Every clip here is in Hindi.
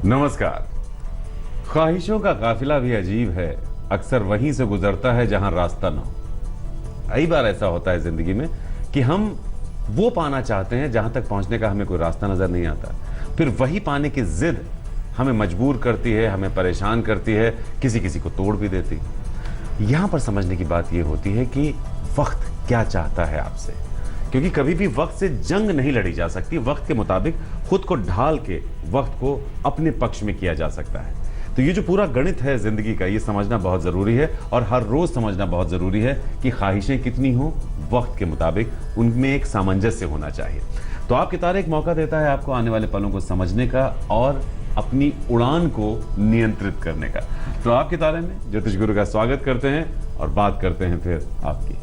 नमस्कार। ख्वाहिशों का काफिला भी अजीब है, अक्सर वहीं से गुजरता है जहां रास्ता ना हो। कई बार ऐसा होता है जिंदगी में कि हम वो पाना चाहते हैं जहां तक पहुंचने का हमें कोई रास्ता नजर नहीं आता। फिर वही पाने की जिद हमें मजबूर करती है, हमें परेशान करती है, किसी किसी को तोड़ भी देती है। यहां पर समझने की बात यह होती है कि वक्त क्या चाहता है आपसे, क्योंकि कभी भी वक्त से जंग नहीं लड़ी जा सकती। वक्त के मुताबिक खुद को ढाल के वक्त को अपने पक्ष में किया जा सकता है। तो ये जो पूरा गणित है जिंदगी का, ये समझना बहुत जरूरी है और हर रोज समझना बहुत जरूरी है कि ख्वाहिशें कितनी हो, वक्त के मुताबिक उनमें एक सामंजस्य होना चाहिए। तो आपके तारे एक मौका देता है आपको आने वाले पलों को समझने का और अपनी उड़ान को नियंत्रित करने का। तो आपके तारे में ज्योतिष गुरु का स्वागत करते हैं और बात करते हैं फिर आपकी।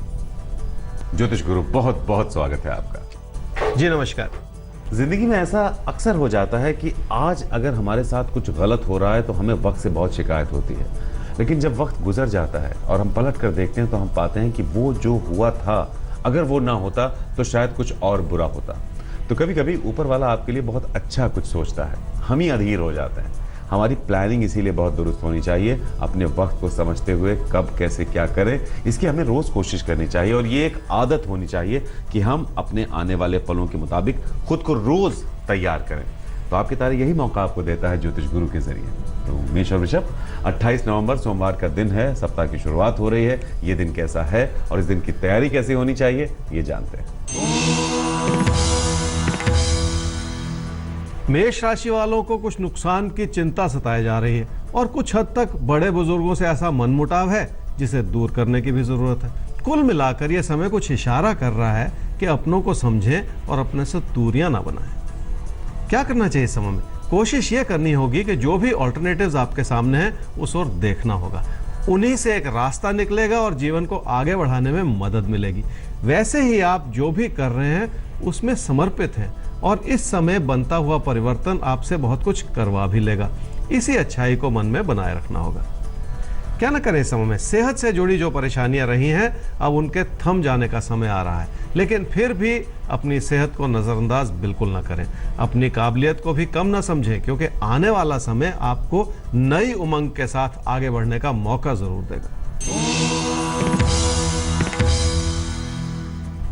ज्योतिष गुरु, बहुत बहुत स्वागत है आपका। जी नमस्कार। जिंदगी में ऐसा अक्सर हो जाता है कि आज अगर हमारे साथ कुछ गलत हो रहा है तो हमें वक्त से बहुत शिकायत होती है, लेकिन जब वक्त गुजर जाता है और हम पलट कर देखते हैं तो हम पाते हैं कि वो जो हुआ था, अगर वो ना होता तो शायद कुछ और बुरा होता। तो कभी कभी ऊपर वाला आपके लिए बहुत अच्छा कुछ सोचता है, हम ही अधीर हो जाते हैं। हमारी प्लानिंग इसीलिए बहुत दुरुस्त होनी चाहिए। अपने वक्त को समझते हुए कब कैसे क्या करें, इसकी हमें रोज कोशिश करनी चाहिए और ये एक आदत होनी चाहिए कि हम अपने आने वाले पलों के मुताबिक खुद को रोज तैयार करें। तो आपके तारे यही मौका आपको देता है ज्योतिष गुरु के जरिए। तो मेष और वृषभ, 28 नवंबर सोमवार का दिन है, सप्ताह की शुरुआत हो रही है। ये दिन कैसा है और इस दिन की तैयारी कैसे होनी चाहिए, ये जानते हैं। मेष राशि वालों को कुछ नुकसान की चिंता सताई जा रही है और कुछ हद तक बड़े बुजुर्गों से ऐसा मनमुटाव है जिसे दूर करने की भी जरूरत है। कुल मिलाकर यह समय कुछ इशारा कर रहा है कि अपनों को समझें और अपने से दूरियां ना बनाएं। क्या करना चाहिए इस समय में? कोशिश यह करनी होगी कि जो भी ऑल्टरनेटिव्स आपके सामने हैं उस ओर देखना होगा। उन्हीं से एक रास्ता निकलेगा और जीवन को आगे बढ़ाने में मदद मिलेगी। वैसे ही आप जो भी कर रहे हैं उसमें समर्पित हैं और इस समय बनता हुआ परिवर्तन आपसे बहुत कुछ करवा भी लेगा। इसी अच्छाई को मन में बनाए रखना होगा। क्या न करें इस समय में? सेहत से जुड़ी जो परेशानियां रही हैं अब उनके थम जाने का समय आ रहा है, लेकिन फिर भी अपनी सेहत को नज़रअंदाज बिल्कुल ना करें। अपनी काबिलियत को भी कम ना समझें, क्योंकि आने वाला समय आपको नई उमंग के साथ आगे बढ़ने का मौका जरूर देगा।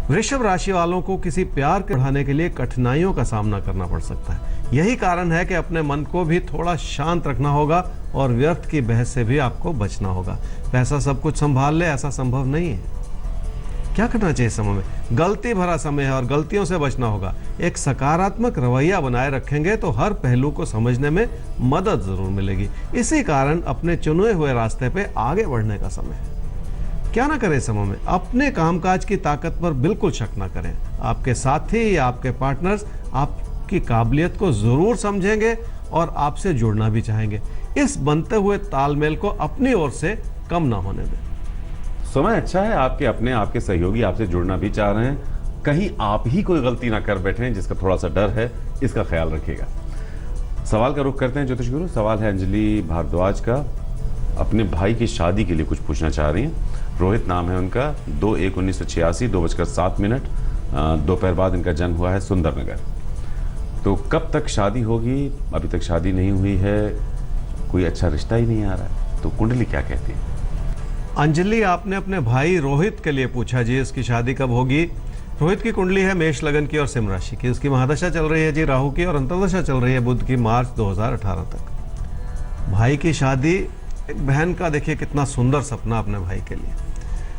वृषभ राशि वालों को किसी प्यार के बढ़ाने के लिए कठिनाइयों का सामना करना पड़ सकता है। यही कारण है कि अपने मन को भी थोड़ा शांत रखना होगा और व्यर्थ की बहस से भी आपको बचना होगा। पैसा सब कुछ संभाल ले, ऐसा संभव नहीं है। क्या करना चाहिए समय में? गलती भरा समय है और गलतियों से बचना होगा। एक सकारात्मक रवैया बनाए रखेंगे तो हर पहलू को समझने में मदद जरूर मिलेगी। इसी कारण अपने चुने हुए रास्ते पे आगे बढ़ने का समय है। क्या ना करें समय में? अपने कामकाज की ताकत पर बिल्कुल शक ना करें। आपके साथी या आपके पार्टनर्स आपकी काबिलियत को जरूर समझेंगे और आपसे जुड़ना भी चाहेंगे। इस बनते हुए तालमेल को अपनी ओर से कम ना होने दें। समय अच्छा है, आपके अपने आपके सहयोगी आपसे जुड़ना भी चाह रहे हैं। कहीं आप ही कोई गलती ना कर बैठें जिसका थोड़ा सा डर है, इसका ख्याल रखिएगा। सवाल का रुख करते हैं ज्योतिष गुरु। सवाल है अंजलि भारद्वाज का। अपने भाई की शादी के लिए कुछ पूछना चाह रही हैं। रोहित नाम है उनका। 2/1/1986, 2:07 दोपहर बाद इनका जन्म हुआ है सुंदरनगर। तो कब तक शादी होगी? अभी तक शादी नहीं हुई है, कोई अच्छा रिश्ता ही नहीं आ रहा है। तो कुंडली क्या कहती है? अंजलि, आपने अपने भाई रोहित के लिए पूछा जी, इसकी शादी कब होगी। रोहित की कुंडली है मेष लगन की और सिंह राशि की। उसकी महादशा चल रही है जी राहु की और अंतर्दशा चल रही है बुध की, मार्च 2018 तक। भाई की शादी, एक बहन का देखिए कितना सुंदर सपना अपने भाई के लिए।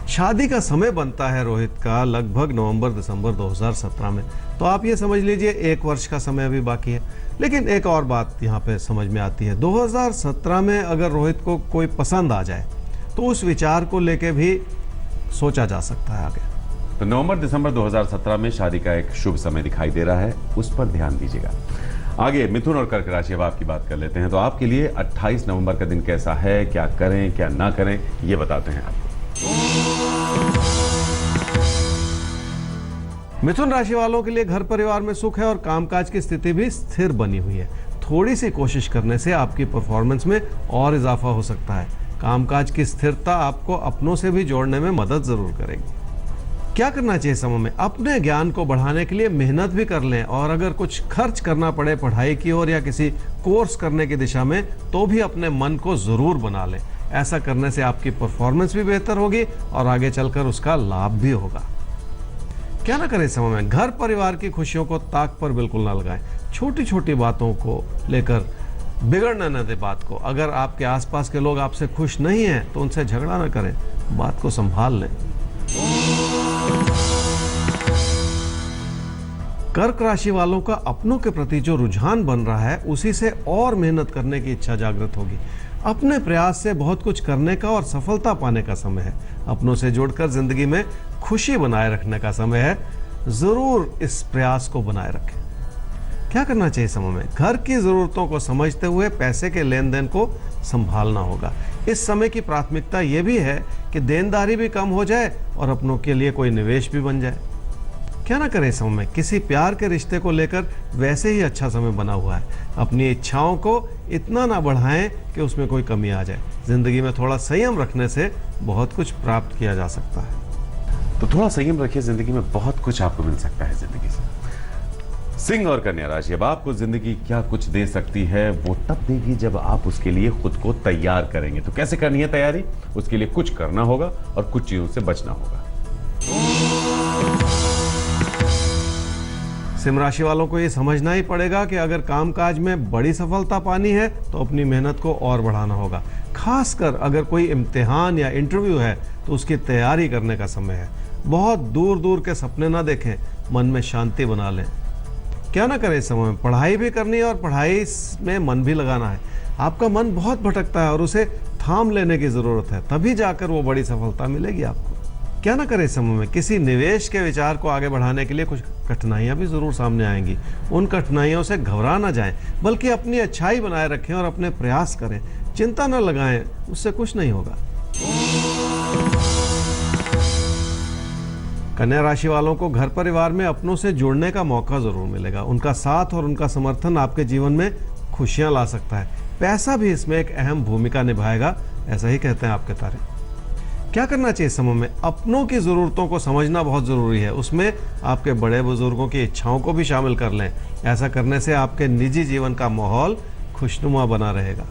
शादी का समय बनता है रोहित का लगभग नवंबर-दिसंबर 2017 में। तो आप ये समझ लीजिए 1 वर्ष का समय अभी बाकी है। लेकिन एक और बात यहाँ पे समझ में आती है, 2017 में अगर रोहित को कोई पसंद आ जाए तो उस विचार को लेके भी सोचा जा सकता है आगे। तो नवंबर-दिसंबर 2017 में शादी का एक शुभ समय दिखाई दे रहा है, उस पर ध्यान दीजिएगा। आगे मिथुन और कर्क राशि, अब आपकी बात कर लेते हैं। तो आपके लिए 28 नवंबर का दिन कैसा है, क्या करें क्या ना करें, ये बताते हैं आपको। मिथुन राशि वालों के लिए घर परिवार में सुख है और कामकाज की स्थिति भी स्थिर बनी हुई है। थोड़ी सी कोशिश करने से आपकी परफॉर्मेंस में और इजाफा हो सकता है। कामकाज की स्थिरता आपको अपनों से भी जोड़ने में मदद जरूर करेगी। क्या करना चाहिए समय में? अपने ज्ञान को बढ़ाने के लिए मेहनत भी कर लें, और अगर कुछ खर्च करना पड़े पढ़ाई की ओर या किसी कोर्स करने की दिशा में, तो भी अपने मन को जरूर बना लें। ऐसा करने से आपकी परफॉर्मेंस भी बेहतर होगी और आगे चलकर उसका लाभ भी होगा। क्या ना करें समय में? घर परिवार की खुशियों को ताक पर बिल्कुल ना लगाएं। छोटी छोटी बातों को लेकर बिगड़ने न दे बात को। अगर आपके आसपास के लोग आपसे खुश नहीं हैं तो उनसे झगड़ा ना करें, बात को संभाल लें। कर्क राशि वालों का अपनों के प्रति जो रुझान बन रहा है, उसी से और मेहनत करने की इच्छा जागृत होगी। अपने प्रयास से बहुत कुछ करने का और सफलता पाने का समय है। अपनों से जुड़कर जिंदगी में खुशी बनाए रखने का समय है। जरूर इस प्रयास को बनाए रखें। क्या करना चाहिए समय में? घर की जरूरतों को समझते हुए पैसे के लेन देन को संभालना होगा। इस समय की प्राथमिकता यह भी है कि देनदारी भी कम हो जाए और अपनों के लिए कोई निवेश भी बन जाए। क्या ना करें समय में? किसी प्यार के रिश्ते को लेकर वैसे ही अच्छा समय बना हुआ है। अपनी इच्छाओं को इतना ना बढ़ाएं कि उसमें कोई कमी आ जाए। जिंदगी में थोड़ा संयम रखने से बहुत कुछ प्राप्त किया जा सकता है। तो थोड़ा संयम रखिए, जिंदगी में बहुत कुछ आपको मिल सकता है जिंदगी से। सिंह और कन्या राशि, अब आपको जिंदगी क्या कुछ दे सकती है वो तब देगी जब आप उसके लिए खुद को तैयार करेंगे। तो कैसे करनी है तैयारी? उसके लिए कुछ करना होगा और कुछ चीजों से बचना होगा। सिंह राशि वालों को ये समझना ही पड़ेगा कि अगर कामकाज में बड़ी सफलता पानी है तो अपनी मेहनत को और बढ़ाना होगा। खासकर अगर कोई इम्तिहान या इंटरव्यू है तो उसकी तैयारी करने का समय है। बहुत दूर दूर के सपने ना देखें, मन में शांति बना लें। क्या ना करें इस समय में? पढ़ाई भी करनी है और पढ़ाई में मन भी लगाना है। आपका मन बहुत भटकता है और उसे थाम लेने की जरूरत है, तभी जाकर वो बड़ी सफलता मिलेगी आपको। क्या ना करें इस समय में? किसी निवेश के विचार को आगे बढ़ाने के लिए कुछ कठिनाइयां भी जरूर सामने आएंगी। उन कठिनाइयों से घबरा ना जाएं, बल्कि अपनी अच्छाई बनाए रखें और अपने प्रयास करें। चिंता न लगाएं, उससे कुछ नहीं होगा। कन्या राशि वालों को घर परिवार में अपनों से जुड़ने का मौका जरूर मिलेगा। उनका साथ और उनका समर्थन आपके जीवन में खुशियां ला सकता है। पैसा भी इसमें एक अहम भूमिका निभाएगा, ऐसा ही कहते हैं आपके तारे। क्या करना चाहिए समय में? अपनों की जरूरतों को समझना बहुत जरूरी है। उसमें आपके बड़े बुजुर्गों की इच्छाओं को भी शामिल कर लें। ऐसा करने से आपके निजी जीवन का माहौल खुशनुमा बना रहेगा।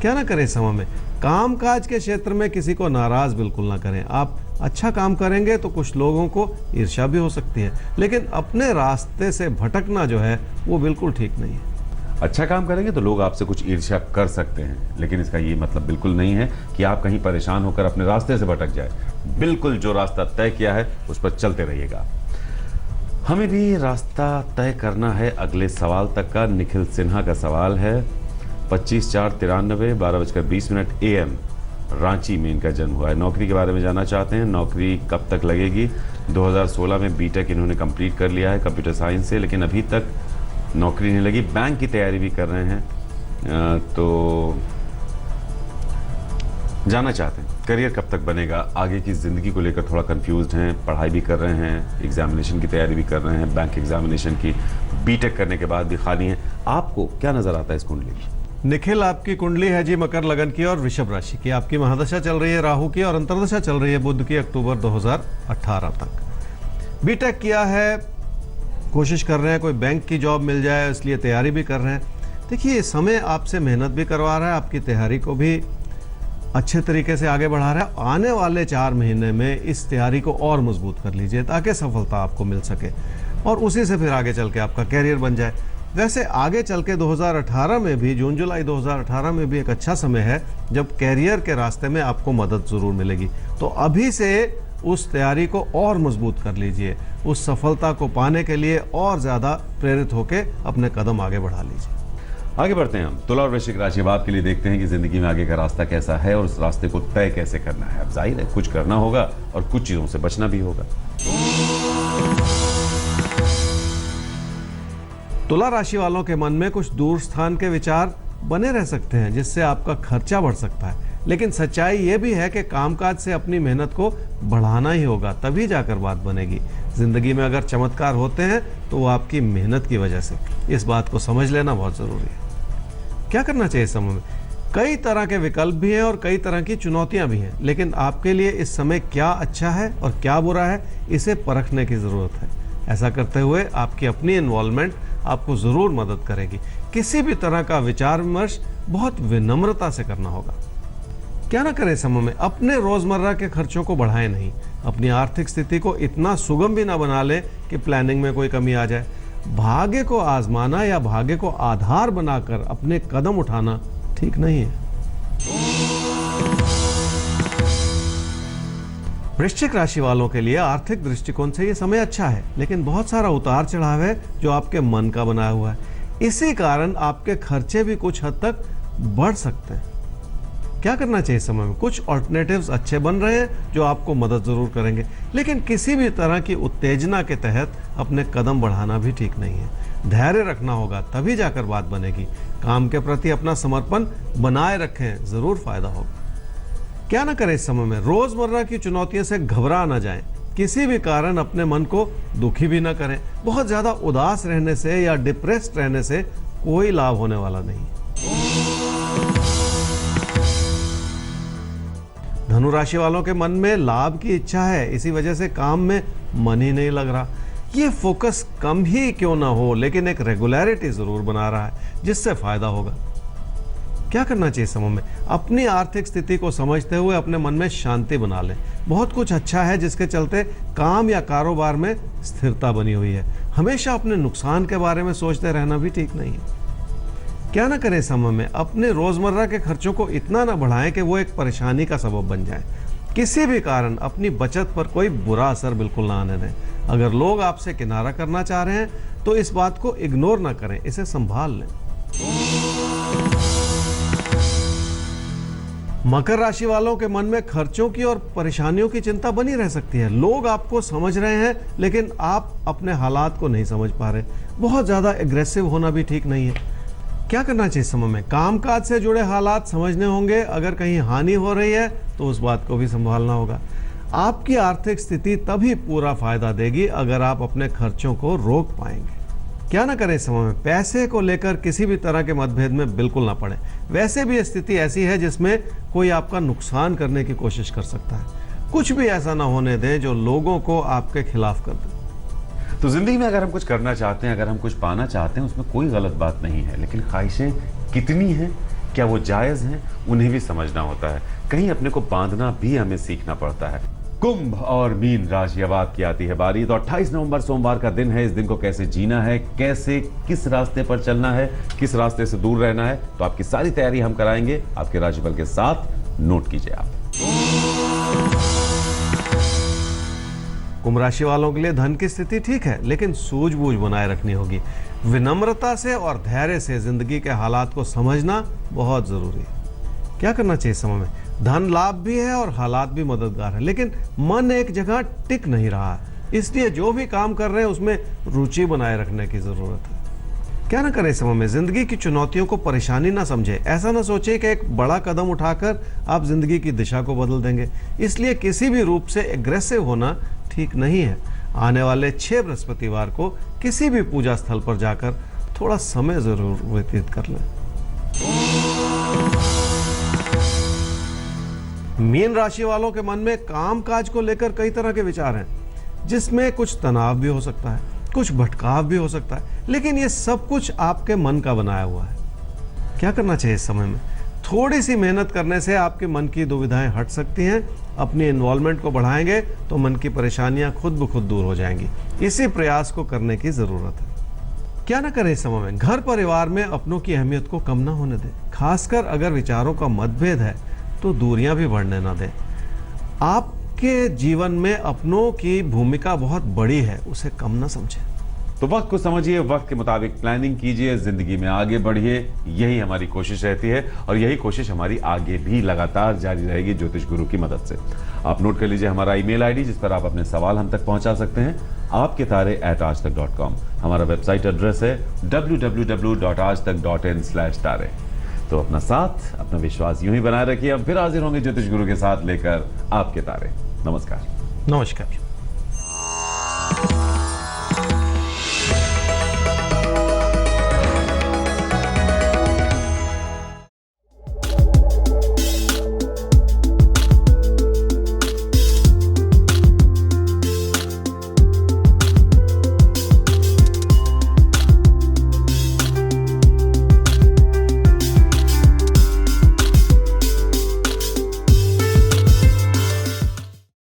क्या ना करें समय में? कामकाज के क्षेत्र में किसी को नाराज बिल्कुल ना करें। आप अच्छा काम करेंगे तो कुछ लोगों को ईर्ष्या भी हो सकती है, लेकिन अपने रास्ते से भटकना जो है वो बिल्कुल ठीक नहीं है। अच्छा काम करेंगे तो लोग आपसे कुछ ईर्ष्या कर सकते हैं, लेकिन इसका ये मतलब बिल्कुल नहीं है कि आप कहीं परेशान होकर अपने रास्ते से भटक जाए। बिल्कुल जो रास्ता तय किया है उस पर चलते रहिएगा। हमें भी रास्ता तय करना है अगले सवाल तक का। निखिल सिन्हा का सवाल है 25/4/93 12:20 AM रांची में इनका जन्म हुआ है। नौकरी के बारे में जानना चाहते हैं। नौकरी कब तक लगेगी? 2016 में बीटेक इन्होंने कंप्लीट कर लिया है कंप्यूटर साइंस से, लेकिन अभी तक नौकरी नहीं लगी। बैंक की तैयारी भी कर रहे हैं, तो जानना चाहते हैं करियर कब तक बनेगा। आगे की ज़िंदगी को लेकर थोड़ा कंफ्यूज्ड हैं। पढ़ाई भी कर रहे हैं, एग्जामिनेशन की तैयारी भी कर रहे हैं, बैंक एग्जामिनेशन की। बीटेक करने के बाद भी खाली हैं। आपको क्या नज़र आता है इस कुंडली में? निखिल, आपकी कुंडली है जी मकर लगन की और वृषभ राशि की। आपकी महादशा चल रही है राहु की और अंतर्दशा चल रही है बुध की अक्टूबर 2018 तक। बीटेक किया है, कोशिश कर रहे हैं कोई बैंक की जॉब मिल जाए, इसलिए तैयारी भी कर रहे हैं। देखिए, समय आपसे मेहनत भी करवा रहा है, आपकी तैयारी को भी अच्छे तरीके से आगे बढ़ा रहा है। आने वाले 4 महीने में इस तैयारी को और मजबूत कर लीजिए ताकि सफलता आपको मिल सके और उसी से फिर आगे चल के आपका कैरियर बन जाए। वैसे आगे चल के 2018 में भी, जून जुलाई 2018 में भी एक अच्छा समय है जब कैरियर के रास्ते में आपको मदद जरूर मिलेगी। तो अभी से उस तैयारी को और मजबूत कर लीजिए। उस सफलता को पाने के लिए और ज्यादा प्रेरित होकर अपने कदम आगे बढ़ा लीजिए। आगे बढ़ते हैं हम तुला और वृश्चिक राशि। अब आपके लिए देखते हैं कि जिंदगी में आगे का रास्ता कैसा है और उस रास्ते को तय कैसे करना है। अब जाहिर है कुछ करना होगा और कुछ चीजों से बचना भी होगा। तुला राशि वालों के मन में कुछ दूर स्थान के विचार बने रह सकते हैं जिससे आपका खर्चा बढ़ सकता है, लेकिन सच्चाई ये भी है कि कामकाज से अपनी मेहनत को बढ़ाना ही होगा, तभी जाकर बात बनेगी। जिंदगी में अगर चमत्कार होते हैं तो वो आपकी मेहनत की वजह से। इस बात को समझ लेना बहुत जरूरी है। क्या करना चाहिए इस समय में? कई तरह के विकल्प भी हैं और कई तरह की चुनौतियां भी हैं, लेकिन आपके लिए इस समय क्या अच्छा है और क्या बुरा है, इसे परखने की ज़रूरत है। ऐसा करते हुए आपकी अपनी इन्वॉल्वमेंट आपको ज़रूर मदद करेगी। किसी भी तरह का विचार विमर्श बहुत विनम्रता से करना होगा। क्या ना करें समय में, अपने रोज़मर्रा के खर्चों को बढ़ाएं नहीं। अपनी आर्थिक स्थिति को इतना सुगम भी ना बना ले कि प्लानिंग में कोई कमी आ जाए। भाग्य को आजमाना या भाग्य को आधार बनाकर अपने कदम उठाना ठीक नहीं है। वृश्चिक राशि वालों के लिए आर्थिक दृष्टिकोण से ये समय अच्छा है, लेकिन बहुत सारा उतार चढ़ाव है जो आपके मन का बनाया हुआ है। इसी कारण आपके खर्चे भी कुछ हद तक बढ़ सकते हैं। क्या करना चाहिए समय में? कुछ ऑल्टरनेटिव्स अच्छे बन रहे हैं जो आपको मदद जरूर करेंगे, लेकिन किसी भी तरह की उत्तेजना के तहत अपने कदम बढ़ाना भी ठीक नहीं है। धैर्य रखना होगा, तभी जाकर बात बनेगी। काम के प्रति अपना समर्पण बनाए रखें, जरूर फायदा होगा। क्या ना करें इस समय में? रोजमर्रा की चुनौतियों से घबरा ना जाएं। किसी भी कारण अपने मन को दुखी भी ना करें। बहुत ज्यादा उदास रहने से या डिप्रेस्ड रहने से कोई लाभ होने वाला नहीं। धनु राशि वालों के मन में लाभ की इच्छा है, इसी वजह से काम में मन ही नहीं लग रहा। ये फोकस कम ही क्यों ना हो, लेकिन एक रेगुलरिटी जरूर बना रहा है, जिससे फायदा होगा। क्या करना चाहिए समय में? अपनी आर्थिक स्थिति को समझते हुए अपने मन में शांति बना लें। बहुत कुछ अच्छा है जिसके चलते काम या कारोबार में स्थिरता बनी हुई है। हमेशा अपने नुकसान के बारे में सोचते रहना भी ठीक नहीं है। क्या ना करें समय में? अपने रोजमर्रा के खर्चों को इतना ना बढ़ाएं कि वो एक परेशानी का सबब बन जाए। किसी भी कारण अपनी बचत पर कोई बुरा असर बिल्कुल ना आने दें। अगर लोग आपसे किनारा करना चाह रहे हैं तो इस बात को इग्नोर ना करें, इसे संभाल लें। मकर राशि वालों के मन में खर्चों की और परेशानियों की चिंता बनी रह सकती है। लोग आपको समझ रहे हैं, लेकिन आप अपने हालात को नहीं समझ पा रहे। बहुत ज्यादा एग्रेसिव होना भी ठीक नहीं है। क्या करना चाहिए समय में? कामकाज से जुड़े हालात समझने होंगे। अगर कहीं हानि हो रही है तो उस बात को भी संभालना होगा। आपकी आर्थिक स्थिति तभी पूरा फायदा देगी अगर आप अपने खर्चों को रोक पाएंगे। क्या ना करें समय में? पैसे को लेकर किसी भी तरह के मतभेद में बिल्कुल ना पड़े। वैसे भी स्थिति ऐसी है जिसमें कोई आपका नुकसान करने की कोशिश कर सकता है। कुछ भी ऐसा ना होने दें जो लोगों को आपके खिलाफ कर दे। तो जिंदगी में अगर हम कुछ करना चाहते हैं, अगर हम कुछ पाना चाहते हैं, उसमें कोई गलत बात नहीं है, लेकिन ख्वाहिशें कितनी हैं, क्या वो जायज हैं, उन्हें भी समझना होता है। कहीं अपने को बांधना भी हमें सीखना पड़ता है। कुंभ और मीन राशि, अब आपकी आती है बारी। तो 28 नवंबर सोमवार का दिन है। इस दिन को कैसे जीना है, कैसे किस रास्ते पर चलना है, किस रास्ते से दूर रहना है, तो आपकी सारी तैयारी हम कराएंगे आपके राशिफल के साथ। नोट कीजिए आप। कुंभ राशि वालों के लिए धन की स्थिति ठीक है, लेकिन सूझबूझ बनाए रखनी होगी। विनम्रता से और धैर्य से जिंदगी के हालात को समझना बहुत जरूरी है। क्या करना चाहिए समय में? धन लाभ भी है और हालात भी मददगार है, लेकिन मन एक जगह टिक नहीं रहा है। इसलिए जो भी काम कर रहे हैं उसमें रुचि बनाए रखने की जरूरत है। क्या ना करें समय में? जिंदगी की चुनौतियों को परेशानी ना समझे। ऐसा ना सोचे कि एक बड़ा कदम उठाकर आप जिंदगी की दिशा को बदल देंगे। इसलिए किसी भी रूप से एग्रेसिव होना ठीक नहीं है। आने वाले 6 बृहस्पतिवार को किसी भी पूजा स्थल पर जाकर थोड़ा समय जरूर व्यतीत कर लें। मीन राशि वालों के मन में कामकाज को लेकर कई तरह के विचार हैं, जिसमें कुछ तनाव भी हो सकता है, कुछ भटकाव भी हो सकता है, लेकिन ये सब कुछ आपके मन का बनाया हुआ है। क्या करना चाहिए इस समय में? थोड़ी सी मेहनत करने से आपके मन की दुविधाएं हट सकती हैं। अपनी इन्वॉल्वमेंट को बढ़ाएंगे तो मन की परेशानियां खुद ब खुद दूर हो जाएंगी। इसी प्रयास को करने की जरूरत है। क्या ना करें इस समय में? घर परिवार में अपनों की अहमियत को कम ना होने दें। खासकर अगर विचारों का मतभेद है तो दूरियां भी बढ़ने ना दें। आपके जीवन में अपनों की भूमिका बहुत बड़ी है, उसे कम ना समझें। तो वक्त को समझिए, वक्त के मुताबिक प्लानिंग कीजिए, जिंदगी में आगे बढ़िए। यही हमारी कोशिश रहती है और यही कोशिश हमारी आगे भी लगातार जारी रहेगी ज्योतिष गुरु की मदद से। आप नोट कर लीजिए हमारा ईमेल आईडी, जिस पर आप अपने सवाल हम तक पहुंचा सकते हैं, आपकेतारे@aajtak.com। हमारा वेबसाइट एड्रेस है www.aajtak.in/तारे। तो अपना साथ, अपना विश्वास यूं ही बनाए रखिए। अब फिर हाजिर होंगे ज्योतिष गुरु के साथ लेकर आपके तारे। नमस्कार। नमस्कार।